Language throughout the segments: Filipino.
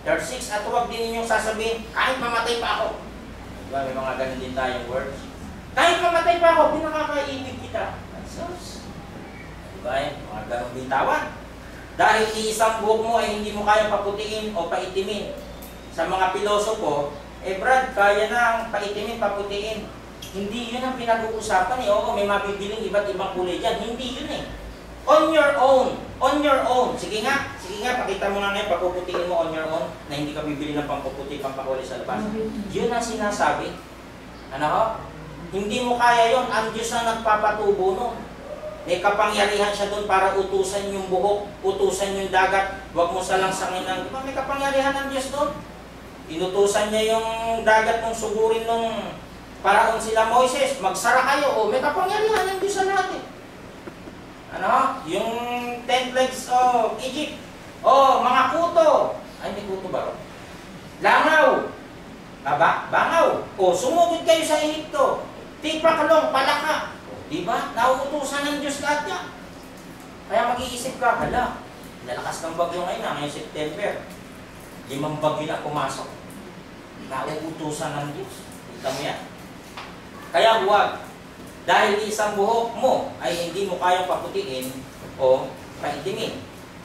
Verse 6, at huwag din ninyong sasabihin, kahit mamatay pa ako. Diba, may mga ganun din tayong words. Kahit mamatay pa ako, pinakakaibig kita. Jesus. Diba, mga ganun bitawan. Dahil iisang buhok mo ay hindi mo kaya paputiin o paitimin. Sa mga pilosopo, Brad, kaya na ang paitimin, paputiin. Hindi yun ang pinag-uusapan eh. Oo, may mabibiling iba't ibang kulay dyan. Hindi yun eh. On your own. On your own. Sige nga, pakita mo nga ngayon, papuputiin mo on your own, na hindi ka bibili ng pampuputi, pampakulay sa labas. Yun ang sinasabi. Ano ho? Hindi mo kaya yun. Ang Diyos ang nagpapatubo nun. May kapangyarihan siya doon para utusan yung buhok, utusan yung dagat. Huwag mo salangsangin ng... Diba, may kapangyarihan ng Diyos doon. Inutusan niya yung dagat ng sugurin nung paraon sila Moises. Magsara kayo. O, may kapangyarihan ng Diyos sa natin. Ano? Yung 10 plagues of Egypt. O, mga kuto. Ay, may kuto ba? Langaw. Bangaw. O, sumugod kayo sa Egypto. Tipakalong, palaka. Diba? Nauutusan ng Diyos lahat yan. Kaya mag-iisip ka, hala, lalakas ng bagyo ngayon, ngayong September. 5 bagyo na pumasok. Nauutusan ng Diyos. Kita mo yan. Kaya huwag. Dahil isang buhok mo ay hindi mo kayang paputiin o paitimin.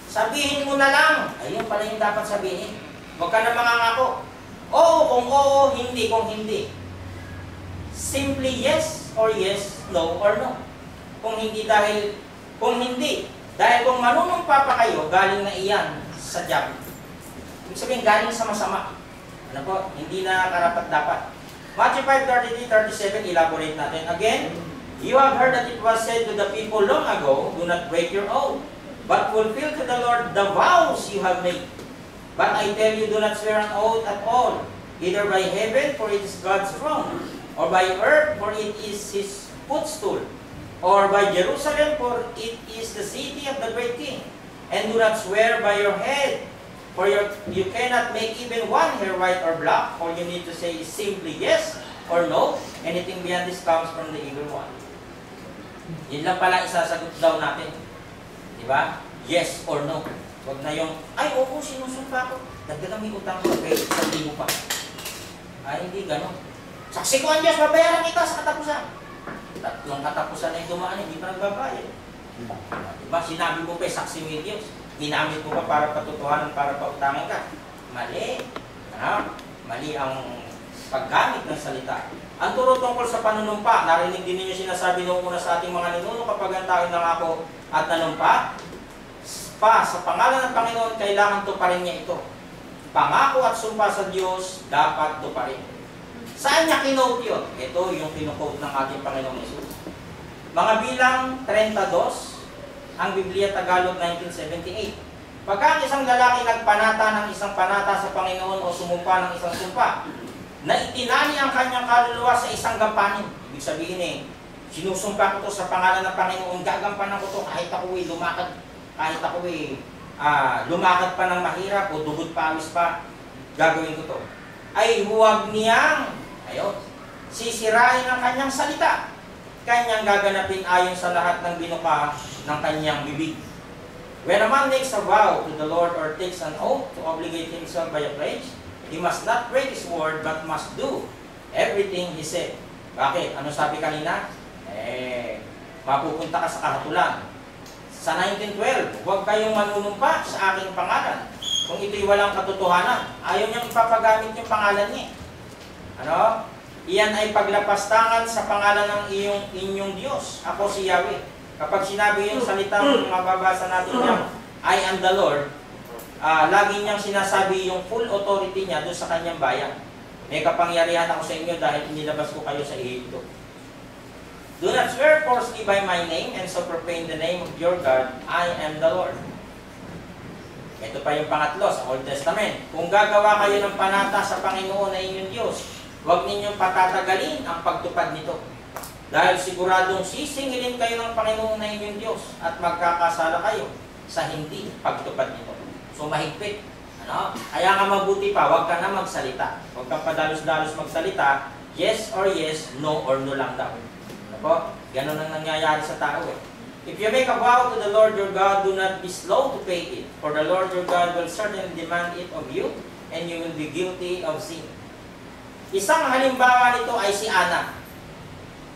Sabihin mo na lang. Ayun pala yung dapat sabihin. Huwag ka na mangangako. Oo kung oo, hindi kung hindi. Simply yes or yes, no or no. Kung hindi, dahil kung manunumpa pa kayo, galing na iyan sa job. Ibig sabihin, galing sa masama. Ano po? Hindi na karapat-dapat. Matthew 5:33-37, elaborate natin. Again, you have heard that it was said to the people long ago, do not break your oath, but fulfill to the Lord the vows you have made. But I tell you, do not swear an oath at all, either by heaven, for it is God's throne, or by earth, for it is His footstool, or by Jerusalem, for it is the city of the great King. And do not swear by your head, for you cannot make even one hair white or black. All you need to say is simply yes or no. Anything beyond this comes from the evil one. Yun lang pala isasagot daw natin. Diba? Yes or no. Huwag na yung, ay oo, sinusumpa ko. Dagdagan may utang ko, kaya sabi mo pa. Ay, hindi gano'n. Saksi ko ang Diyos, babayaran kita sa katapusan. Tatlong katapusan na yung dumaan, hindi pa nagbabayad. Diba? Sinabi mo pa, saksi mo yung Diyos. Ginamit mo pa para patutuhanan, para pautangin ka. Mali. Ano? Mali ang paggamit ng salita. Ang turo tungkol sa panunumpa, narinig din ninyo sinasabi noong una sa ating mga ninuno, kapag ang tao nangako at nanumpa, sa pangalan ng Panginoon, kailangan tuparin niya ito. Pangako at sumpa sa Diyos, dapat tuparin. Saan niya kinote yun? Ito yung kinukote ng ating Panginoong Yesus. Mga bilang 32, ang Biblia Tagalog 1978. Pagka isang lalaki nagpanata ng isang panata sa Panginoon o sumumpa ng isang sumpa, na itinali ang kanyang kaluluwa sa isang gampanin. Ibig sabihin sinusumpa ko to sa pangalan ng Panginoon, gagampanan ko to kahit ako'y lumakad, kahit ako'y lumakad pa ng mahirap o dugod pawis pa, gagawin ko to. Ay huwag niyang sisirain ang kanyang salita. Kanyang gaganapin ayon sa lahat ng binuka ng kanyang bibig. When a man makes a vow to the Lord or takes an oath to obligate himself by a pledge, he must not break his word but must do everything he said. Bakit? Ano sabi kanina? Mapupunta ka sa kahatulan. Sa 1912, huwag kayong manunumpa sa aking pangalan kung ito'y walang katotohanan. Ayaw niyang ipapagamit yung pangalan niya. Ano? Iyan ay paglapastangan sa pangalan ng inyong Diyos. Ako si Yahweh. Kapag sinabi yung salitang mababasa natin niya, I am the Lord, lagi niyang sinasabi yung full authority niya doon sa kanyang bayan. May kapangyarihan ako sa inyo dahil inilabas ko kayo sa Ehipto. Do not swear falsely by my name and so profane the name of your God. I am the Lord. Ito pa yung pangatlo sa Old Testament. Kung gagawa kayo ng panata sa Panginoon na inyong Diyos, huwag ninyong patatagalin ang pagtupad nito. Dahil siguradong sisingilin kayo ng Panginoon na inyong Diyos at magkakasala kayo sa hindi pagtupad nito. So mahigpit. Ano? Kaya nga mabuti pa, huwag ka na magsalita. Huwag kang padalos-dalos magsalita. Yes or yes, no or no lang daw. Ano po? Ganon ang nangyayari sa tao If you make a vow to the Lord your God, do not be slow to pay it. For the Lord your God will certainly demand it of you and you will be guilty of sin. Isang halimbawa nito ay si Ana.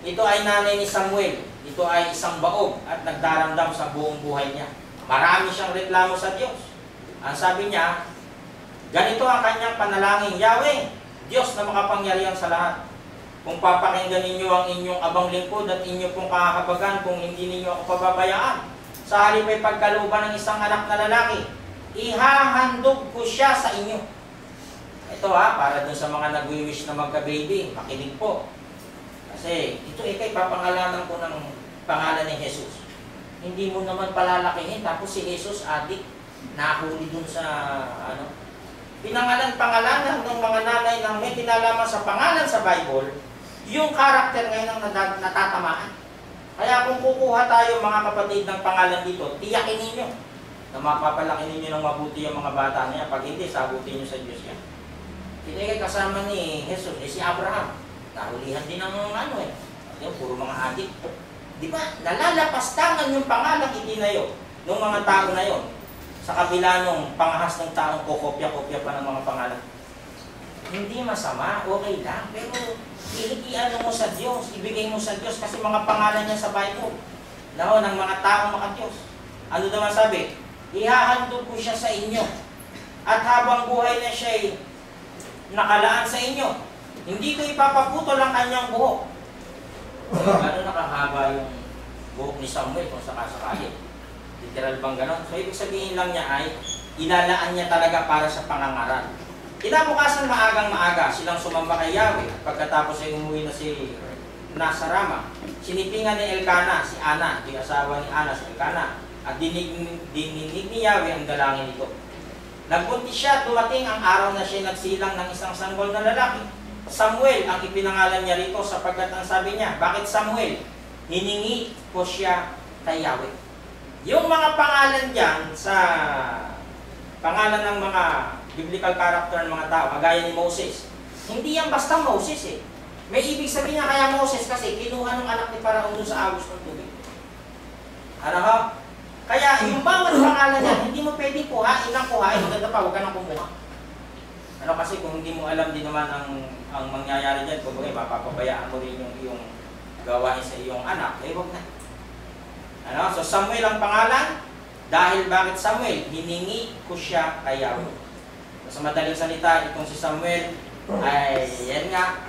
Ito ay nanay ni Samuel. Ito ay isang baog at nagdaramdam sa buong buhay niya. Marami siyang reklamo sa Diyos. Ang sabi niya, ganito ang kanyang panalangin, Yahweh, Diyos na makapangyarihan sa lahat. Kung papakinggan ninyo ang inyong abang lingkod at inyo pong kakahabagan kung hindi ninyo ako pababayaan, sa halip ay pagkalooban ng isang anak na lalaki, ihahandog ko siya sa inyo. Ito para dun sa mga nag-wish na magka-baby, makinig po. Kasi ito kay papangalanan ko ng pangalan ni Jesus. Hindi mo naman palalakihin, tapos si Jesus adik, nahuli dun sa pangalanan ng mga nanay ng may kinalaman sa pangalan sa Bible, yung karakter ngayon ang natatamaan. Kaya kung kukuha tayo mga kapatid ng pangalan dito, tiyakin ninyo na mapapalaki ninyo ng mabuti yung mga bata niya. Pag hindi, sagutin nyo sa Diyos yan. Hindi kasama ni Jesus, si Abraham. Nahulihan din ng puro mga adik. Di ba? Nalalapastangan yung pangalang itinayo ng mga tao na yon sa kabila nung pangahas ng taong kokopya-kopya pa ng mga pangalan. Hindi masama, okay lang, pero ihigian mo sa Diyos, ibigay mo sa Diyos kasi mga pangalan niya sa Bible. Ng mga taong maka-Diyos. Ano naman sabi? Ihahandog ko siya sa inyo. At habang buhay na siya'y nakalaan sa inyo, hindi ko ipapaputol ang kanyang buhok. Gano'n nakahaba yung buhok ni Samuel kung sakasakali. Literal bang gano'n? So, ibig sabihin lang niya ay, ilalaan niya talaga para sa pangangaral. Kinabukasan maagang-maaga, silang sumamba kay Yahweh. Pagkatapos ay umuwi na si nasa Rama. Sinipingan ni Elkana, si Ana, yung asawa ni Ana, si Elkana. At dininig ni Yahweh ang dalangin nito. Nagbuntis siya, dumating ang araw na siya nagsilang ng isang sanggol na lalaki. Samuel ang ipinangalan niya rito sapagkat ang sabi niya, bakit Samuel? Hiningi ko siya kay Yahweh. Yung mga pangalan diyan sa pangalan ng mga biblical character ng mga tao, kagaya ni Moses, hindi yan basta Moses May ibig sabihin niya kaya Moses kasi kinuha ng anak ni Paraon doon sa agos ng tubig. Kaya yung bawat pangalan niya, hindi mo pwedeng kuhain ng kuhain, maganda pa, huwag ka nang kumuha. Kasi kung hindi mo alam din naman ang mangyayari dyan, kung mapapabayaan mo rin yung iyong gawain sa iyong anak, huwag na. So Samuel ang pangalan, dahil bakit Samuel? Hiningi ko siya kay Yahweh. Sa madaling salita, itong si Samuel ay, yan nga,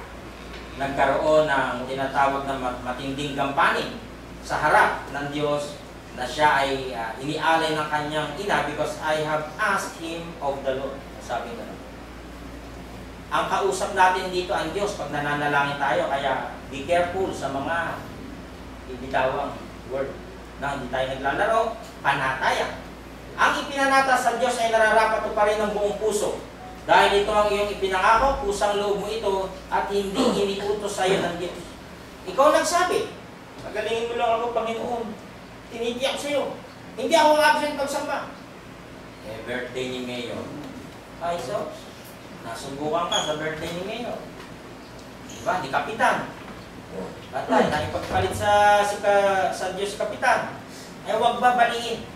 nagkaroon ng tinatawag na matinding gampanin sa harap ng Diyos na siya ay inialay ng kanyang ina because I have asked him of the Lord. Sabi nga. Ang kausap natin dito ang Diyos pag nananalangin tayo, kaya be careful sa mga ibitawang word na hindi tayo naglalaro, panatayan. Ang ipinanata sa Diyos ay nararapat pa rin ng buong puso. Dahil ito ang iyong ipinangako, pusang loob mo ito at hindi iniutos sa iyo ng Diyos. Ikaw nagsabi, pagalingin mo lang ako, Panginoon. Tinitiyak sa iyo. Hindi ako absent pagsamba. Birthday ni Mayor. Ay, so, nasubukan ka sa birthday ni Mayor. Diba? Di kapitan. Batay, nakipagpalit sa Diyos kapitan. Ay, huwag babaliin.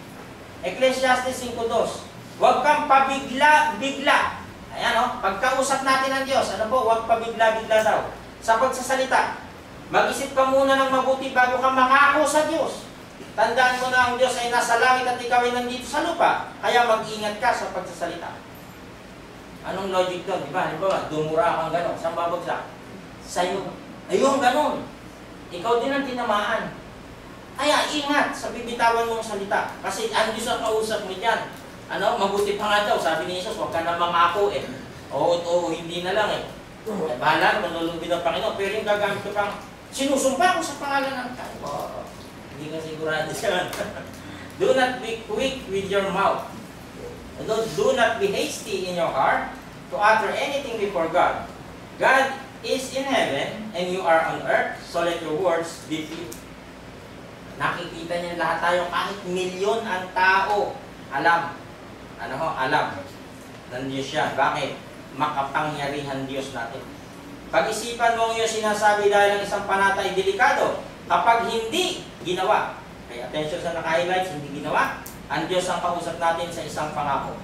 Ecclesiastes 5:2. Huwag kang pabigla-bigla. Ayan pagkausap natin ng Diyos, huwag pabigla-bigla daw. Sa pagsasalita, mag-isip ka muna ng mabuti bago ka mangako sa Diyos. Tandaan mo na ang Diyos ay nasa langit at ikaw ay nandito sa lupa. Kaya mag-ingat ka sa pagsasalita. Anong logic doon? Diba? Dumura kang gano'n. Saan babagsak? Sa'yo. Ayun, gano'n. Ikaw din ang tinamaan. Kaya ingat sa bibitawan mong salita. Kasi ang Diyos ang kausap mo dyan. Mabuti pa nga daw. Sabi ni Jesus, huwag ka na mangako Oo, hindi na lang bahala, manlulubi ng Panginoon. Pero yung gagamit ko pang, sinusumpa ko sa pangalan ng tao. Hindi ka sigurado siya. Do not be quick with your mouth. Do not be hasty in your heart to utter anything before God. God is in heaven and you are on earth, so let your words be few. Nakikita niya lahat tayo, kahit milyon ang tao, alam. Alam ng Diyos siya. Bakit? Makapangyarihan Diyos natin. Pag-isipan mo yung sinasabi dahil ang isang panata ay delikado. Kapag hindi ginawa, pay attention sa naka-highlights, hindi ginawa, ang Diyos ang kausap natin sa isang pangako.